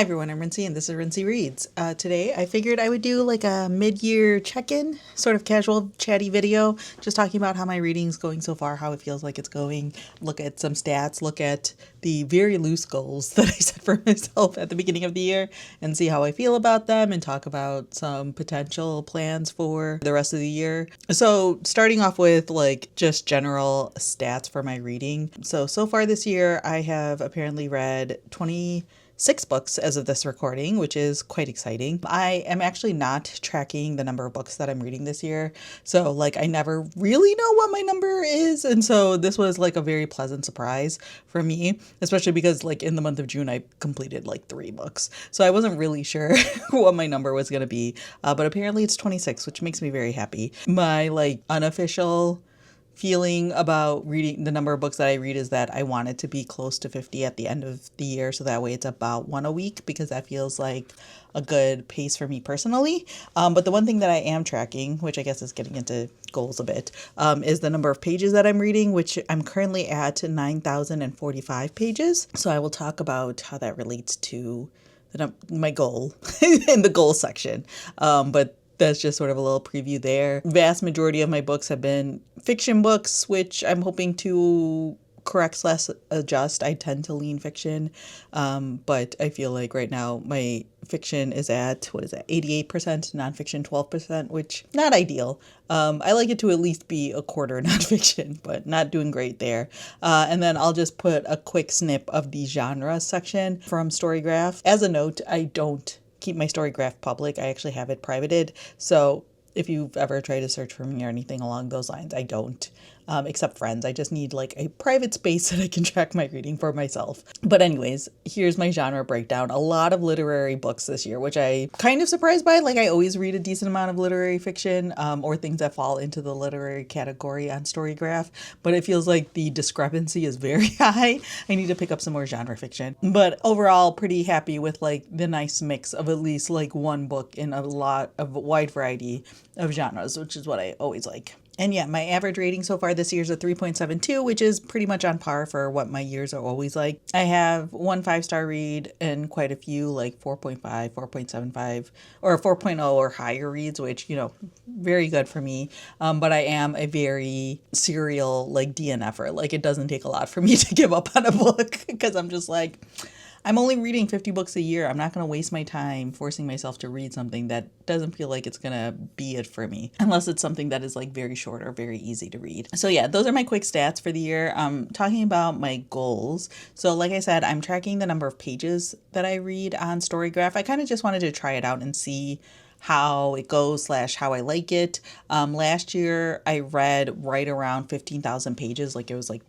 Hi everyone, I'm Rincey and this is Rincey Reads. Today I figured I would do like a mid-year check-in, sort of casual chatty video, just talking about how my reading's going so far, how it feels like it's going, look at some stats, look at the very loose goals that I set for myself at the beginning of the year and see how I feel about them and talk about some potential plans for the rest of the year. So starting off with like just general stats for my reading. So far this year I have apparently read 26 books as of this recording, which is quite exciting. I am actually not tracking the number of books that I'm reading this year. So like I never really know what my number is. And so this was like a very pleasant surprise for me, especially because like in the month of June, I completed like 3 books. So I wasn't really sure what my number was going to be. But apparently it's 26, which makes me very happy. My like unofficial feeling about reading the number of books that I read is that I want it to be close to 50 at the end of the year. So that way it's about 1 a week because that feels like a good pace for me personally. But the one thing that I am tracking, which I guess is getting into goals a bit, is the number of pages that I'm reading, which I'm currently at 9,045 pages. So I will talk about how that relates to my goal in the goal section. But that's just sort of a little preview there. Vast majority of my books have been fiction books, which I'm hoping to correct/adjust. I tend to lean fiction, but I feel like right now my fiction is at, 88%, nonfiction 12%, which not ideal. I like it to at least be a quarter nonfiction, but not doing great there. And then I'll just put a quick snip of the genre section from Storygraph. As a note, I don't keep my Storygraph public. I actually have it privated. So if you've ever tried to search for me or anything along those lines, I don't, except friends. I just need like a private space that I can track my reading for myself. But anyways, here's my genre breakdown. A lot of literary books this year, which I kind of surprised by. Like I always read a decent amount of literary fiction, or things that fall into the literary category on Storygraph. But it feels like the discrepancy is very high. I need to pick up some more genre fiction. But overall, pretty happy with like the nice mix of at least like one book in a wide variety of genres, which is what I always like. And yeah, my average rating so far this year is a 3.72, which is pretty much on par for what my years are always like. I have 1 5-star read and quite a few like 4.5, 4.75, or 4.0 or higher reads, which, you know, very good for me. But I am a very serial like DNFer. Like it doesn't take a lot for me to give up on a book because I'm just like, I'm only reading 50 books a year. I'm not going to waste my time forcing myself to read something that doesn't feel like it's going to be it for me, unless it's something that is like very short or very easy to read. So yeah, those are my quick stats for the year. Talking about my goals. So like I said, I'm tracking the number of pages that I read on Storygraph. I kind of just wanted to try it out and see how it goes / how I like it. Last year I read right around 15,000 pages. Like it was like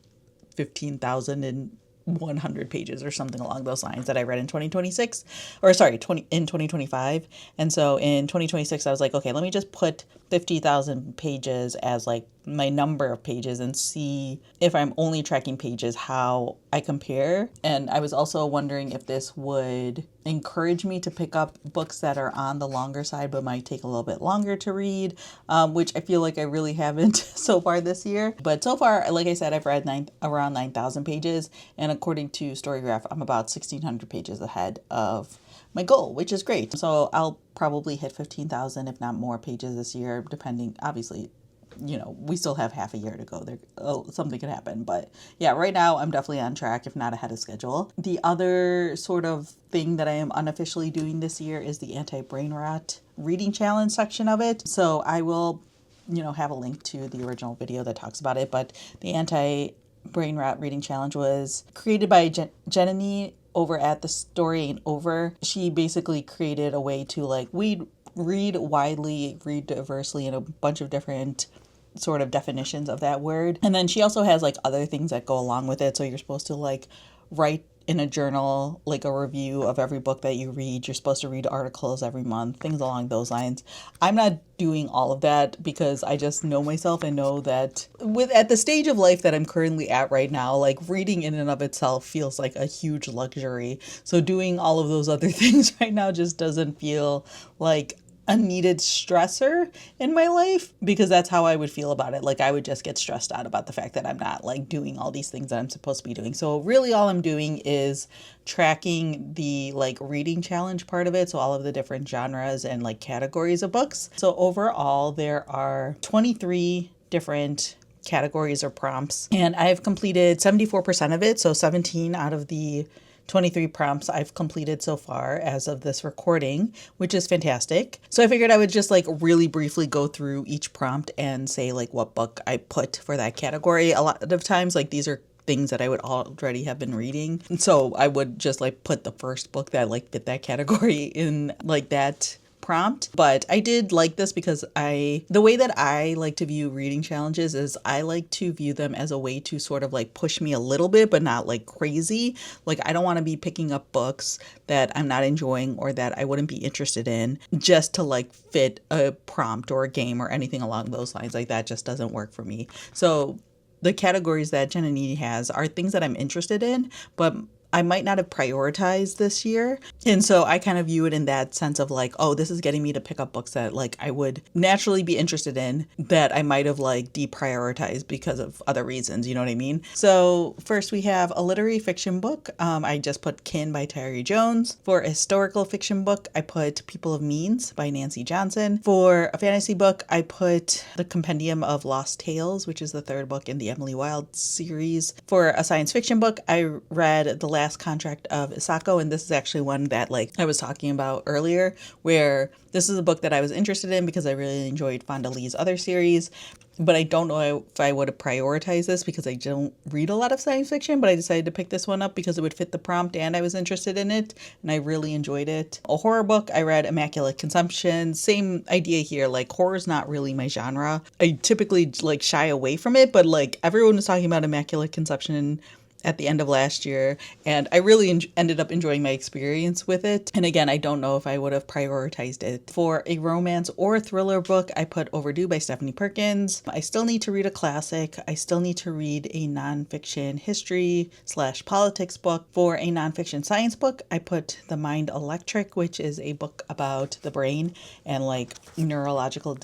15,100 pages or something along those lines that I read in 2026, or sorry, in 2025. And so in 2026, I was like, okay, let me just put 50,000 pages as like my number of pages and see if I'm only tracking pages, how I compare. And I was also wondering if this would encourage me to pick up books that are on the longer side but might take a little bit longer to read, which I feel like I really haven't so far this year. But so far, like I said, I've read around 9,000 pages, and according to Storygraph, I'm about 1,600 pages ahead of my goal, which is great. So I'll probably hit 15,000, if not more, pages this year, depending, obviously, you know, we still have half a year to go there. Something could happen. But yeah, right now I'm definitely on track, if not ahead of schedule. The other sort of thing that I am unofficially doing this year is the anti-brain rot reading challenge section of it. So I will, you know, have a link to the original video that talks about it. But the anti-brain rot reading challenge was created by Jenny over at The Story Ain't Over. She basically created a way to like read widely, read diversely in a bunch of different sort of definitions of that word. And then she also has like other things that go along with it. So you're supposed to like write in a journal like a review of every book that you read. You're supposed to read articles every month, things along those lines. I'm not doing all of that because I just know myself and know that at the stage of life that I'm currently at right now, like reading in and of itself feels like a huge luxury. So doing all of those other things right now just doesn't feel like a needed stressor in my life, because that's how I would feel about it. Like I would just get stressed out about the fact that I'm not like doing all these things that I'm supposed to be doing. So really all I'm doing is tracking the like reading challenge part of it. So all of the different genres and like categories of books. So overall there are 23 different categories or prompts, and I've completed 74% of it. So 17 out of the 23 prompts I've completed so far as of this recording, which is fantastic. So I figured I would just like really briefly go through each prompt and say like what book I put for that category. A lot of times like these are things that I would already have been reading. So I would just like put the first book that like fit that category in like that prompt. But I did like this because the way that I like to view reading challenges is I like to view them as a way to sort of like push me a little bit, but not like crazy. Like I don't want to be picking up books that I'm not enjoying or that I wouldn't be interested in just to like fit a prompt or a game or anything along those lines. Like that just doesn't work for me. So the categories that Jananini has are things that I'm interested in, but I might not have prioritized this year. And so I kind of view it in that sense of like, oh, this is getting me to pick up books that like I would naturally be interested in that I might have like deprioritized because of other reasons. You know what I mean? So first we have a literary fiction book. I just put Kin by Tyree Jones. For a historical fiction book, I put People of Means by Nancy Johnson. For a fantasy book, I put The Compendium of Lost Tales, which is the third book in the Emily Wilde series. For a science fiction book, I read The Last Contract of Isako, and this is actually one that like I was talking about earlier, where this is a book that I was interested in because I really enjoyed Fonda Lee's other series, but I don't know if I would have prioritized this because I don't read a lot of science fiction, but I decided to pick this one up because it would fit the prompt and I was interested in it and I really enjoyed it. A horror book, I read Immaculate Consumption. Same idea here, like horror's not really my genre. I typically like shy away from it, but like everyone was talking about Immaculate Consumption at the end of last year, and I really ended up enjoying my experience with it. And again, I don't know if I would have prioritized it. For a romance or a thriller book, I put Overdue by Stephanie Perkins. I still need to read a classic. I still need to read a nonfiction history/politics book. For a nonfiction science book, I put The Mind Electric, which is a book about the brain and like neurological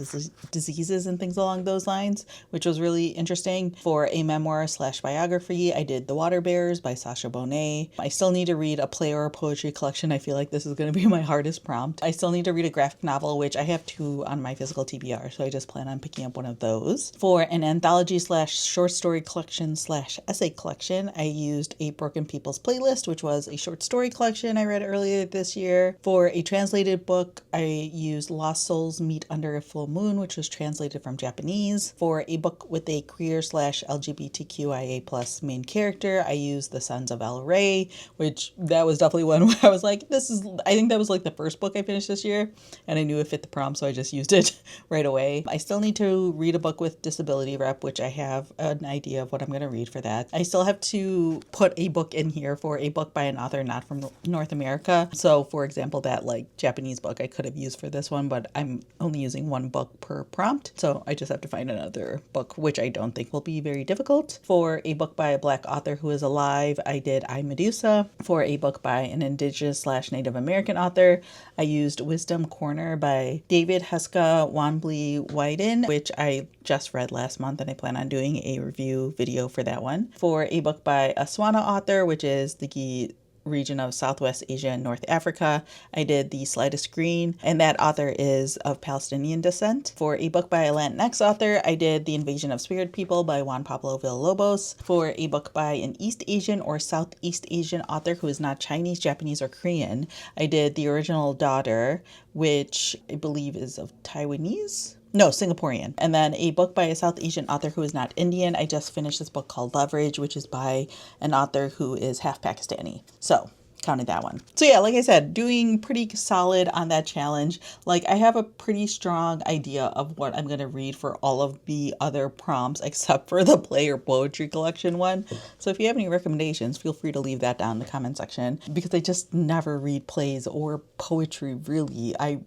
diseases and things along those lines, which was really interesting. For a memoir/biography, I did The Water Bears by Sacha Bonet. I still need to read a play or a poetry collection. I feel like this is going to be my hardest prompt. I still need to read a graphic novel, which I have 2 on my physical TBR, so I just plan on picking up one of those. For an anthology/short story collection/essay collection, I used A Broken People's Playlist, which was a short story collection I read earlier this year. For a translated book, I used Lost Souls Meet Under a Full Moon, which was translated from Japanese. For a book with a queer/LGBTQIA+ main character, I used The Sons of El Rey, which that was definitely one where I was like, I think that was like the first book I finished this year, and I knew it fit the prompt, so I just used it right away. I still need to read a book with disability rep, which I have an idea of what I'm going to read for that. I still have to put a book in here for a book by an author not from North America. So for example, that like Japanese book I could have used for this one, but I'm only using 1 book per prompt, so I just have to find another book, which I don't think will be very difficult. For a book by a Black author who is alive, I did I, Medusa. For a book by an Indigenous/Native American author, I used Wisdom Corner by David Heska Wanbli Wyden, which I just read last month and I plan on doing a review video for that one. For a book by a Swana author, which is the region of Southwest Asia and North Africa, I did The Slightest Green, and that author is of Palestinian descent. For a book by a Latinx author, I did The Invasion of Spirit People by Juan Pablo Villalobos. For a book by an East Asian or Southeast Asian author who is not Chinese, Japanese, or Korean, I did The Original Daughter, which I believe is of Taiwanese? No, Singaporean. And then a book by a South Asian author who is not Indian. I just finished this book called Leverage, which is by an author who is half Pakistani. So counted that one. So yeah, like I said, doing pretty solid on that challenge. Like I have a pretty strong idea of what I'm going to read for all of the other prompts except for the play or poetry collection one. So if you have any recommendations, feel free to leave that down in the comment section, because I just never read plays or poetry really. I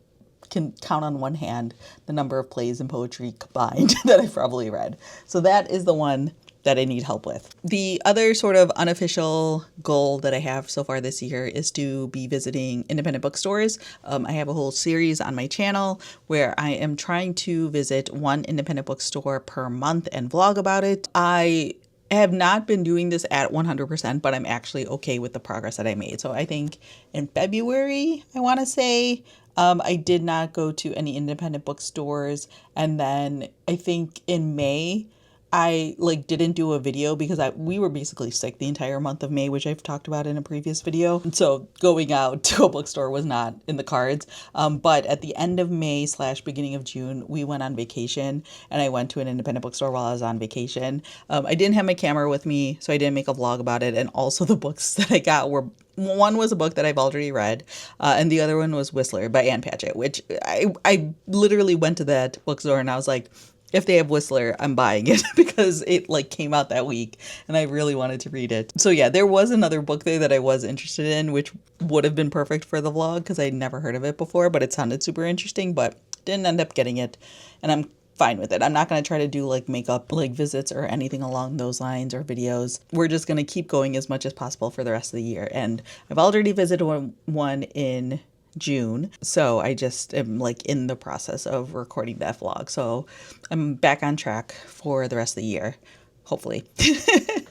can count on one hand the number of plays and poetry combined that I've probably read. So that is the one that I need help with. The other sort of unofficial goal that I have so far this year is to be visiting independent bookstores. I have a whole series on my channel where I am trying to visit one independent bookstore per month and vlog about it. I have not been doing this at 100%, but I'm actually okay with the progress that I made. So I think in February, I want to say, I did not go to any independent bookstores. And then I think in May, I like didn't do a video because we were basically sick the entire month of May, which I've talked about in a previous video. So going out to a bookstore was not in the cards. But at the end of May / beginning of June, we went on vacation and I went to an independent bookstore while I was on vacation. I didn't have my camera with me, so I didn't make a vlog about it. And also the books that I got were, one was a book that I've already read, and the other one was Whistler by Ann Patchett, which I literally went to that bookstore and I was like, if they have Whistler, I'm buying it because it like came out that week and I really wanted to read it. So yeah, there was another book there that I was interested in, which would have been perfect for the vlog because I'd never heard of it before, but it sounded super interesting, but didn't end up getting it. And I'm fine with it. I'm not going to try to do like makeup like visits or anything along those lines or videos. We're just going to keep going as much as possible for the rest of the year. And I've already visited one in June. So I just am like in the process of recording that vlog. So I'm back on track for the rest of the year, hopefully.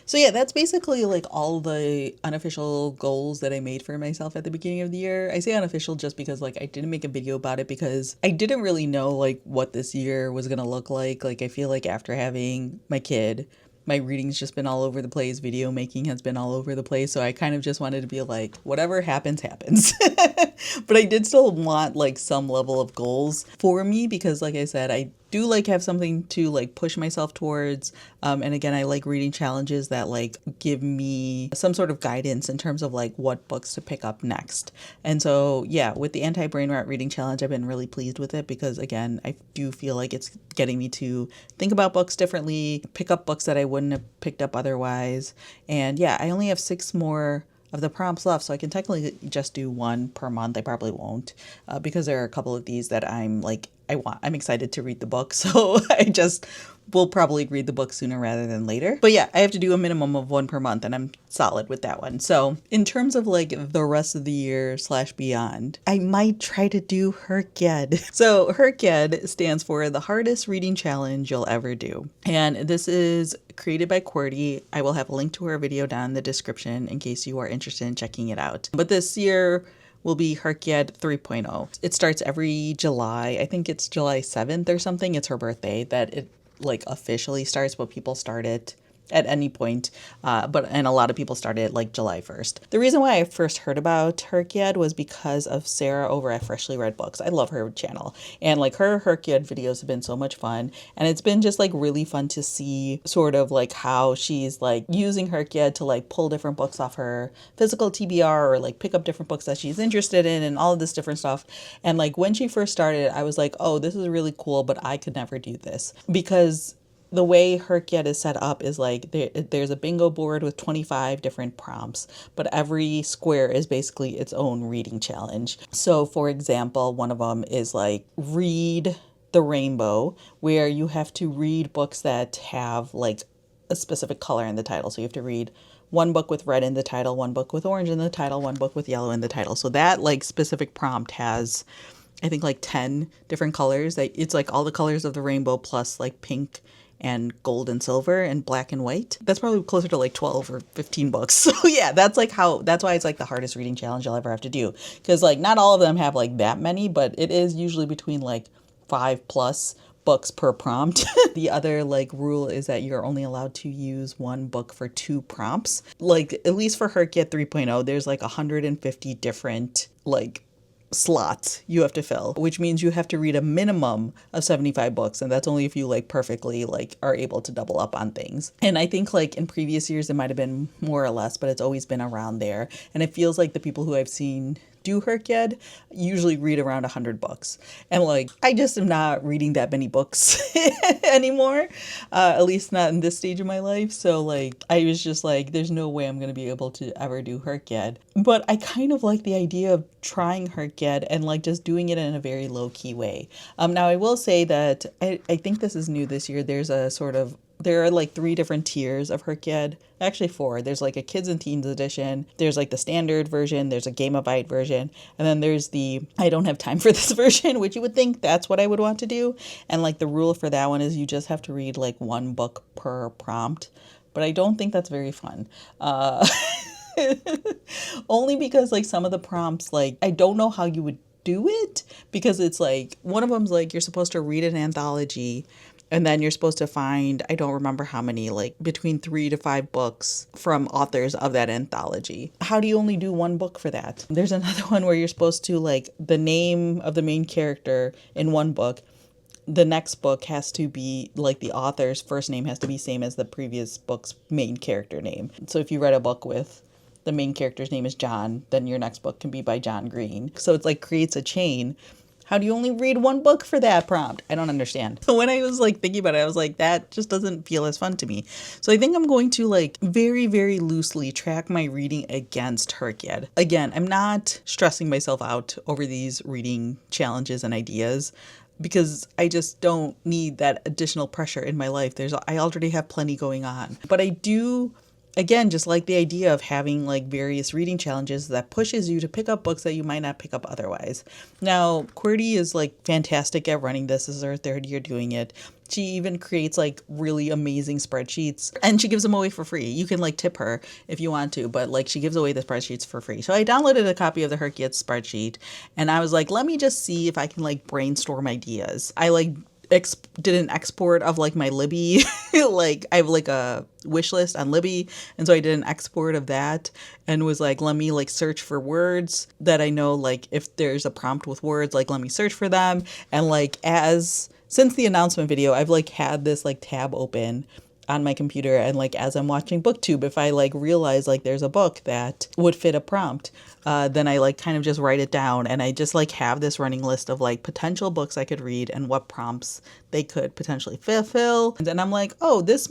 So yeah, that's basically like all the unofficial goals that I made for myself at the beginning of the year. I say unofficial just because like I didn't make a video about it because I didn't really know like what this year was going to look like. Like I feel like after having my kid, my reading's just been all over the place. Video making has been all over the place. So I kind of just wanted to be like, whatever happens, happens. But I did still want like some level of goals for me because like I said, I do like have something to like push myself towards. And again, I like reading challenges that like give me some sort of guidance in terms of like what books to pick up next. And so, yeah, with the anti-brain rot reading challenge, I've been really pleased with it because again, I do feel like it's getting me to think about books differently, pick up books that I wouldn't have picked up otherwise. And yeah, I only have 6 more of the prompts left, so I can technically just do one per month. I probably won't because there are a couple of these that I'm like, I'm excited to read the book, so I just will probably read the book sooner rather than later. But yeah, I have to do a minimum of 1 per month and I'm solid with that one. So in terms of like the rest of the year / beyond, I might try to do HRCYED. So HRCYED stands for the hardest reading challenge you'll ever do. And this is created by QWERTY. I will have a link to her video down in the description in case you are interested in checking it out. But this year will be HRCYED 3.0. It starts every July. I think it's July 7th or something. It's her birthday that it like officially starts, but people start it at any point. And a lot of people started like July 1st. The reason why I first heard about HRCYED was because of Sarah over at Freshly Read Books. I love her channel. And like her HRCYED videos have been so much fun. And it's been just like really fun to see sort of like how she's like using HRCYED to like pull different books off her physical TBR or like pick up different books that she's interested in and all of this different stuff. And like when she first started, I was like, oh, this is really cool, but I could never do this because the way HRCYED is set up is like there's a bingo board with 25 different prompts, but every square is basically its own reading challenge. So for example, one of them is like read the rainbow, where you have to read books that have like a specific color in the title. So you have to read one book with red in the title, one book with orange in the title, one book with yellow in the title. So that like specific prompt has, I think, like 10 different colors. It's like all the colors of the rainbow plus like pink and gold and silver and black and white. That's probably closer to like 12 or 15 books. So yeah, that's why it's like the hardest reading challenge you'll ever have to do. Because like not all of them have like that many, but it is usually between like 5+ books per prompt. The other like rule is that you're only allowed to use one book for 2 prompts. Like at least for HRCYED 3.0, there's like 150 different like slots you have to fill, which means you have to read a minimum of 75 books, and that's only if you like perfectly like are able to double up on things. And I think like in previous years it might have been more or less, but it's always been around there. And it feels like the people who I've seen do HRCYED usually read around 100 books. And like, I just am not reading that many books anymore, at least not in this stage of my life. So like, I was just like, there's no way I'm going to be able to ever do HRCYED. But I kind of like the idea of trying HRCYED and like just doing it in a very low key way. Now I will say that I think this is new this year. There's a sort of There are like 3 different tiers of HRCYED. Actually 4. There's like a kids and teens edition. There's like the standard version. There's a Gameovite version. And then there's the I don't have time for this version, which you would think that's what I would want to do. And like the rule for that one is you just have to read like 1 book per prompt. But I don't think that's very fun. Only because like some of the prompts, like I don't know how you would do it, because it's like one of them's like you're supposed to read an anthology and then you're supposed to find, I don't remember how many, like between 3 to 5 books from authors of that anthology. How do you only do 1 book for that? There's another one where you're supposed to like the name of the main character in 1 book. The next book has to be like the author's first name has to be same as the previous book's main character name. So if you read a book with the main character's name is John, then your next book can be by John Green. So it's like creates a chain. How do you only read 1 book for that prompt? I don't understand. So when I was like thinking about it, I was like, that just doesn't feel as fun to me. So I think I'm going to like very, very loosely track my reading against HRCYED. Again, I'm not stressing myself out over these reading challenges and ideas, because I just don't need that additional pressure in my life. I already have plenty going on. But I do, again, just like the idea of having like various reading challenges that pushes you to pick up books that you might not pick up otherwise. Now, QWERTY is like fantastic at running this. This is her 3rd year doing it. She even creates like really amazing spreadsheets and she gives them away for free. You can like tip her if you want to, but like she gives away the spreadsheets for free. So I downloaded a copy of the HRCYED spreadsheet and I was like, let me just see if I can like brainstorm ideas. I like did an export of like my Libby. Like I have like a wish list on Libby, and so I did an export of that and was like, let me like search for words that I know, like if there's a prompt with words, like let me search for them. And like since the announcement video, I've like had this like tab open on my computer, and like as I'm watching BookTube, if I like realize like there's a book that would fit a prompt, then I like kind of just write it down, and I just like have this running list of like potential books I could read and what prompts they could potentially fulfill. And then I'm like, oh, this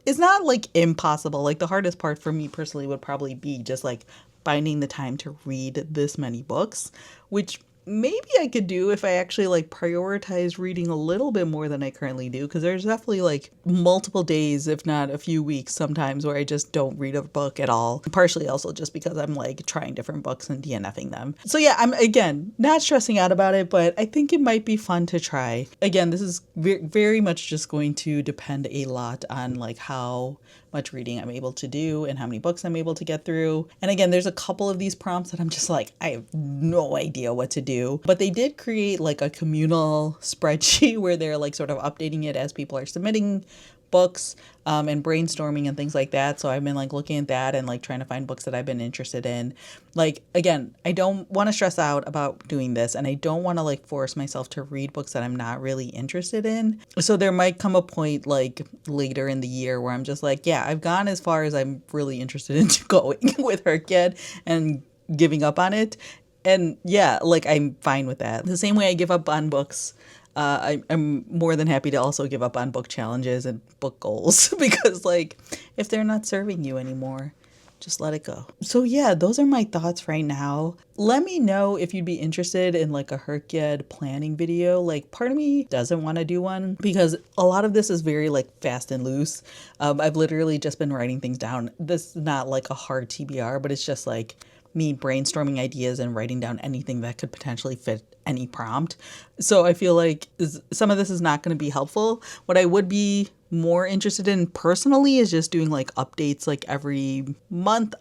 is not like impossible. Like the hardest part for me personally would probably be just like finding the time to read this many books, which maybe I could do if I actually like prioritize reading a little bit more than I currently do, because there's definitely like multiple days, if not a few weeks sometimes, where I just don't read a book at all. Partially also just because I'm like trying different books and DNFing them. So yeah, I'm again not stressing out about it, but I think it might be fun to try. Again, this is very much just going to depend a lot on like how much reading I'm able to do and how many books I'm able to get through. And again, there's a couple of these prompts that I'm just like, I have no idea what to do. But they did create like a communal spreadsheet where they're like sort of updating it as people are submitting books and brainstorming and things like that. So I've been like looking at that and like trying to find books that I've been interested in. Like, again, I don't want to stress out about doing this, and I don't want to like force myself to read books that I'm not really interested in. So there might come a point like later in the year where I'm just like, yeah, I've gone as far as I'm really interested in going with HRCYED and giving up on it. And yeah, like I'm fine with that. The same way I give up on books, I'm more than happy to also give up on book challenges and book goals because like if they're not serving you anymore, just let it go. So yeah, those are my thoughts right now. Let me know if you'd be interested in like a HRCYED planning video. Like part of me doesn't want to do one because a lot of this is very like fast and loose. I've literally just been writing things down. This is not like a hard TBR, but it's just like me brainstorming ideas and writing down anything that could potentially fit any prompt. So I feel like some of this is not going to be helpful. What I would be more interested in personally is just doing like updates like every month,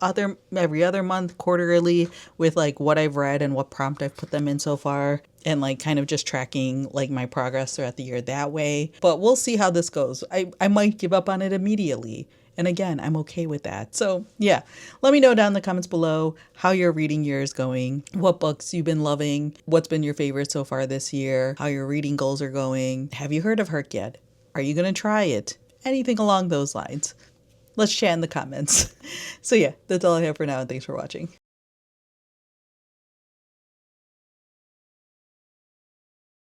every other month, quarterly, with like what I've read and what prompt I've put them in so far, and like kind of just tracking like my progress throughout the year that way. But we'll see how this goes. I might give up on it immediately. And again, I'm okay with that. So yeah, let me know down in the comments below how your reading year is going, what books you've been loving, what's been your favorite so far this year, how your reading goals are going. Have you heard of HRCYED? Are you going to try it? Anything along those lines. Let's chat in the comments. So yeah, that's all I have for now, and thanks for watching.